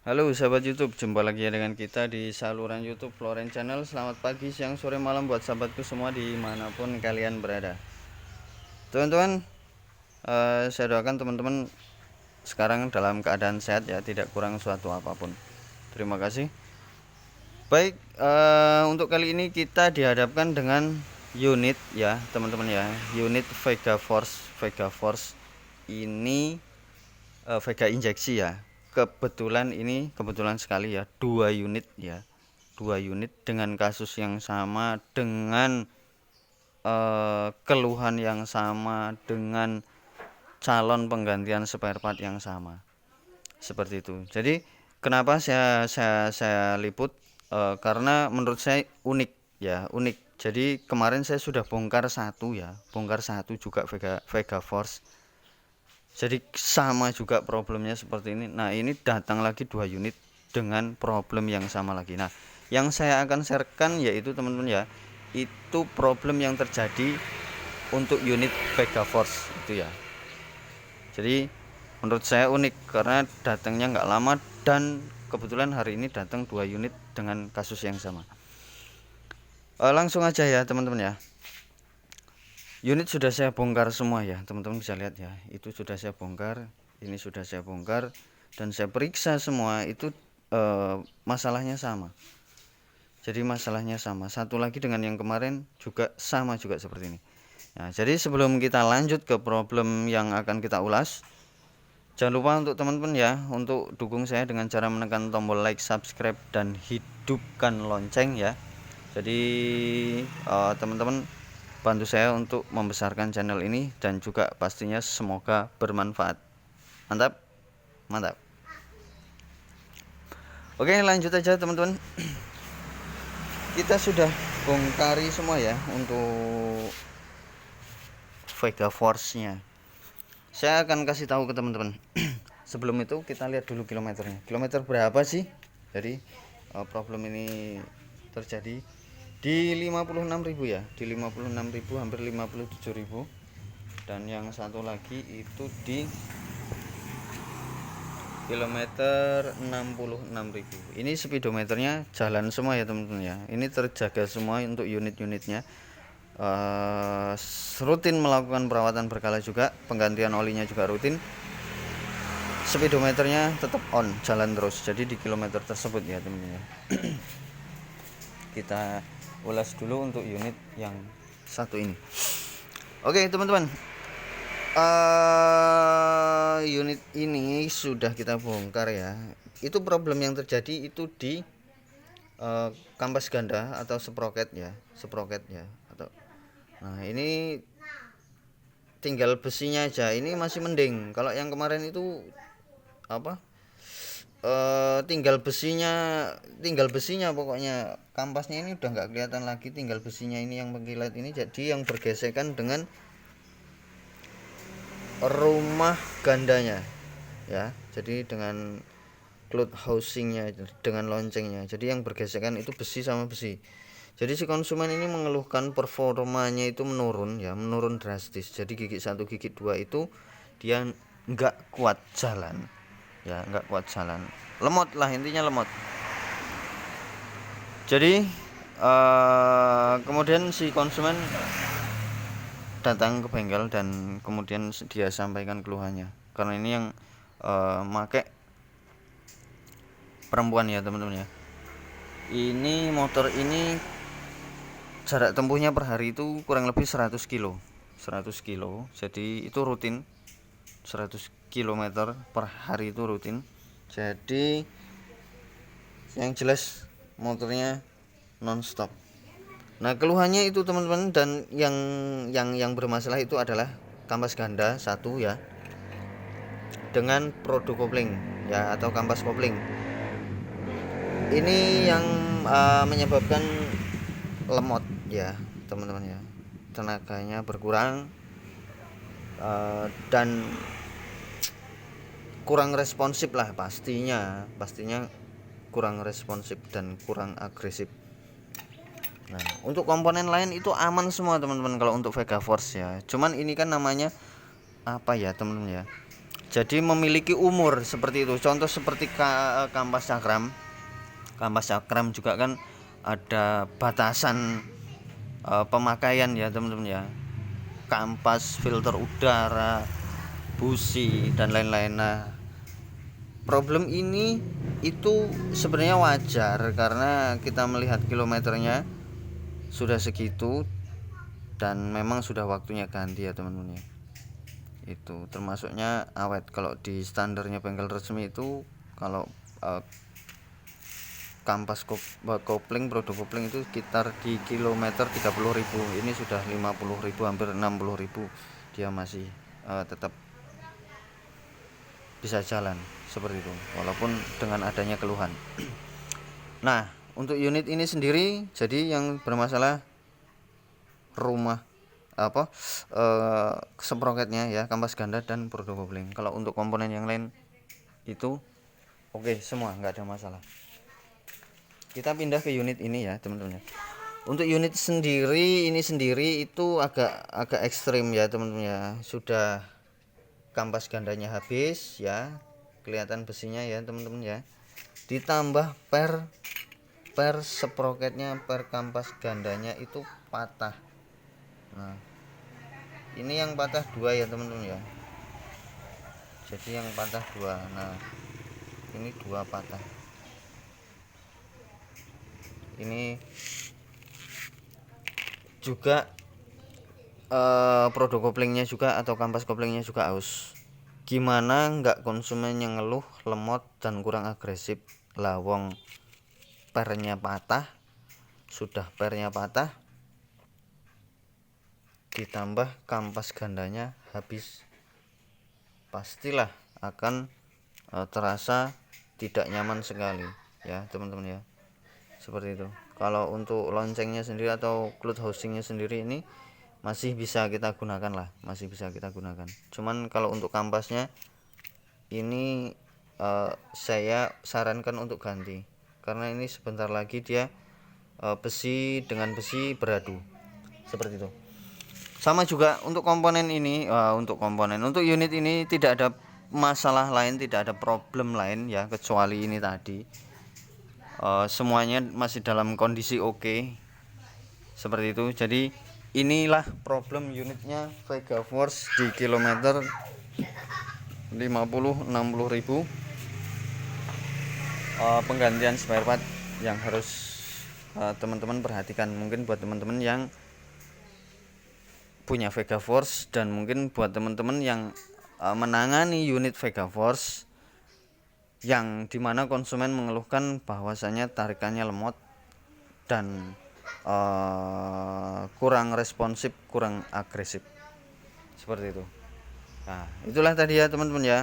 Halo sahabat YouTube, jumpa lagi ya dengan kita di saluran YouTube Floren Channel. Selamat pagi, siang, sore, malam buat sahabatku semua dimanapun kalian berada. Teman-teman, saya doakan teman-teman sekarang dalam keadaan sehat ya, tidak kurang suatu apapun. Terima kasih. Baik, untuk kali ini kita dihadapkan dengan unit ya teman-teman ya, unit Vega Force ini Vega injeksi ya. Kebetulan sekali ya, dua unit dengan kasus yang sama, dengan keluhan yang sama, dengan calon penggantian spare part yang sama, seperti itu. Jadi kenapa saya liput, karena menurut saya unik ya, unik. Jadi kemarin saya sudah bongkar satu juga Vega Force. Jadi sama juga problemnya seperti ini. Nah, ini datang lagi dua unit dengan problem yang sama lagi. Nah, yang saya akan sharekan yaitu teman-teman ya, itu problem yang terjadi untuk unit Vega Force itu ya. Jadi menurut saya unik karena datangnya nggak lama dan kebetulan hari ini datang dua unit dengan kasus yang sama. Langsung aja ya teman-teman ya. Unit sudah saya bongkar semua ya, teman-teman bisa lihat ya. Itu sudah saya bongkar, ini sudah saya bongkar dan saya periksa semua itu, masalahnya sama. Jadi masalahnya sama. Satu lagi dengan yang kemarin juga sama juga seperti ini. Nah, jadi sebelum kita lanjut ke problem yang akan kita ulas, jangan lupa untuk teman-teman ya, untuk dukung saya dengan cara menekan tombol like, subscribe, dan hidupkan lonceng ya. Jadi teman-teman bantu saya untuk membesarkan channel ini dan juga pastinya semoga bermanfaat. Mantap, mantap. Oke, lanjut aja teman-teman. Kita sudah bongkari semua ya untuk Vega Force nya. Saya akan kasih tahu ke teman-teman. Sebelum itu kita lihat dulu kilometernya. Kilometer berapa sih? Jadi problem ini terjadi di 56.000 ya, di 56.000, hampir 57.000. Dan yang satu lagi itu di kilometer 66.000. Ini speedometernya jalan semua ya teman-teman ya. Ini terjaga semua untuk unit-unitnya. Rutin melakukan perawatan berkala juga, penggantian olinya juga rutin. Speedometernya tetap on, jalan terus. Jadi di kilometer tersebut ya teman-teman ya. Kita ulas dulu untuk unit yang satu ini. Oke teman-teman, unit ini sudah kita bongkar ya. Itu problem yang terjadi itu di kampas ganda atau sprocket ya atau, nah ini tinggal besinya aja, ini masih mending. Kalau yang kemarin itu apa, tinggal besinya pokoknya, kampasnya ini udah nggak kelihatan lagi, tinggal besinya ini yang mengkilat ini. Jadi yang bergesekan dengan rumah gandanya ya, jadi dengan cloud housingnya, dengan loncengnya. Jadi yang bergesekan itu besi sama besi. Jadi si konsumen ini mengeluhkan performanya itu menurun ya, menurun drastis. Jadi gigi 1 gigi 2 itu dia nggak kuat jalan ya, nggak kuat jalan, lemot lah intinya, lemot. Jadi kemudian si konsumen datang ke bengkel dan kemudian dia sampaikan keluhannya, karena ini yang make perempuan ya teman-teman ya. Ini motor ini jarak tempuhnya per hari itu kurang lebih 100 kilo, jadi itu rutin 100 km per hari itu rutin. Jadi yang jelas motornya non-stop. Nah keluhannya itu teman-teman, dan yang bermasalah itu adalah kampas ganda satu ya, dengan produk kopling ya atau kampas kopling. Ini yang menyebabkan lemot ya teman-teman ya, tenaganya berkurang dan kurang responsif lah, pastinya kurang responsif dan kurang agresif. Nah untuk komponen lain itu aman semua teman-teman kalau untuk Vega Force ya. Cuman ini kan namanya apa ya teman-teman ya, jadi memiliki umur seperti itu. Contoh seperti kampas cakram. Kampas cakram juga kan ada batasan pemakaian ya teman-teman ya. Kampas, filter udara, busi dan lain-lain. Nah, problem ini itu sebenarnya wajar karena kita melihat kilometernya sudah segitu dan memang sudah waktunya ganti ya teman-teman ya. Itu termasuknya awet. Kalau di standarnya bengkel resmi itu kalau kampas kopling, produk kopling itu sekitar di kilometer 30.000. Ini sudah 50.000, hampir 60.000, dia masih tetap bisa jalan seperti itu walaupun dengan adanya keluhan. Nah, untuk unit ini sendiri jadi yang bermasalah rumah sprocketnya ya, kampas ganda dan produk kopling. Kalau untuk komponen yang lain itu oke semua, nggak ada masalah. Kita pindah ke unit ini ya teman-teman. Untuk unit sendiri itu agak ekstrim ya teman-teman ya. Sudah kampas gandanya habis ya, kelihatan besinya ya teman-teman ya. Ditambah per sprocketnya, per kampas gandanya itu patah. Nah, ini yang patah 2 ya teman-teman ya. Jadi yang patah 2. Nah, ini 2 patah. Ini juga produk koplingnya juga atau kampas koplingnya juga aus. Gimana nggak konsumen yang ngeluh lemot dan kurang agresif. Lawong pernya patah, sudah pernya patah, ditambah kampas gandanya habis, pastilah akan terasa tidak nyaman sekali ya teman-teman ya. Seperti itu. Kalau untuk loncengnya sendiri atau cloud housingnya sendiri ini masih bisa kita gunakan lah, masih bisa kita gunakan. Cuman kalau untuk kampasnya ini saya sarankan untuk ganti karena ini sebentar lagi dia besi dengan besi beradu seperti itu. Sama juga untuk komponen ini, untuk unit ini tidak ada masalah lain, tidak ada problem lain ya kecuali ini tadi. Semuanya masih dalam kondisi oke. Seperti itu. Jadi inilah problem unitnya Vega Force di kilometer 50-60.000. Penggantian spare part yang harus teman-teman perhatikan. Mungkin buat teman-teman yang punya Vega Force dan mungkin buat teman-teman yang menangani unit Vega Force yang dimana konsumen mengeluhkan bahwasanya tarikannya lemot dan kurang responsif, kurang agresif seperti itu. Nah, itulah tadi ya teman-teman ya,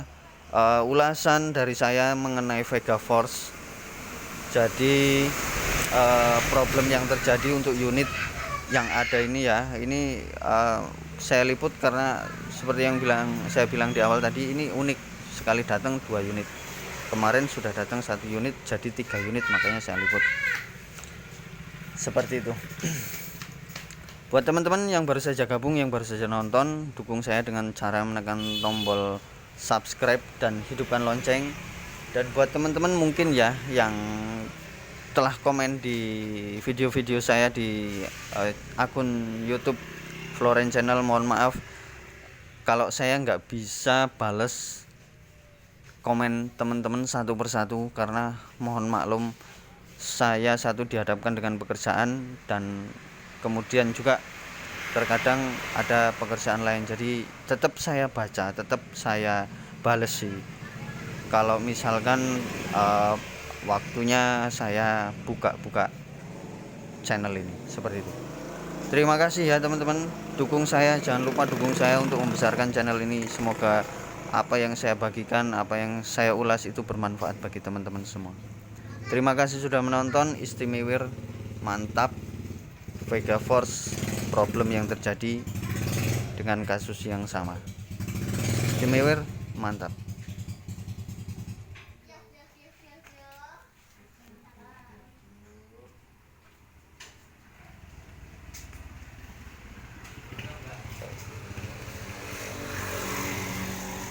ulasan dari saya mengenai Vega Force. Jadi problem yang terjadi untuk unit yang ada ini ya, ini saya liput karena seperti yang saya bilang di awal tadi, ini unik sekali datang 2 unit. Kemarin sudah datang 1 unit, jadi 3 unit, makanya saya liput seperti itu. Buat teman-teman yang baru saja gabung, yang baru saja nonton, dukung saya dengan cara menekan tombol subscribe dan hidupkan lonceng. Dan buat teman-teman mungkin ya yang telah komen di video-video saya di akun YouTube Floren Channel, mohon maaf kalau saya nggak bisa bales komen teman-teman satu persatu karena mohon maklum saya satu dihadapkan dengan pekerjaan dan kemudian juga terkadang ada pekerjaan lain, jadi tetap saya baca, tetap saya bales sih kalau misalkan waktunya saya buka channel ini seperti itu. Terima kasih ya teman-teman, dukung saya, jangan lupa dukung saya untuk membesarkan channel ini. Semoga apa yang saya bagikan, apa yang saya ulas itu bermanfaat bagi teman-teman semua. Terima kasih sudah menonton. Istimewir, mantap. Vega Force, problem yang terjadi dengan kasus yang sama. Istimewir, mantap.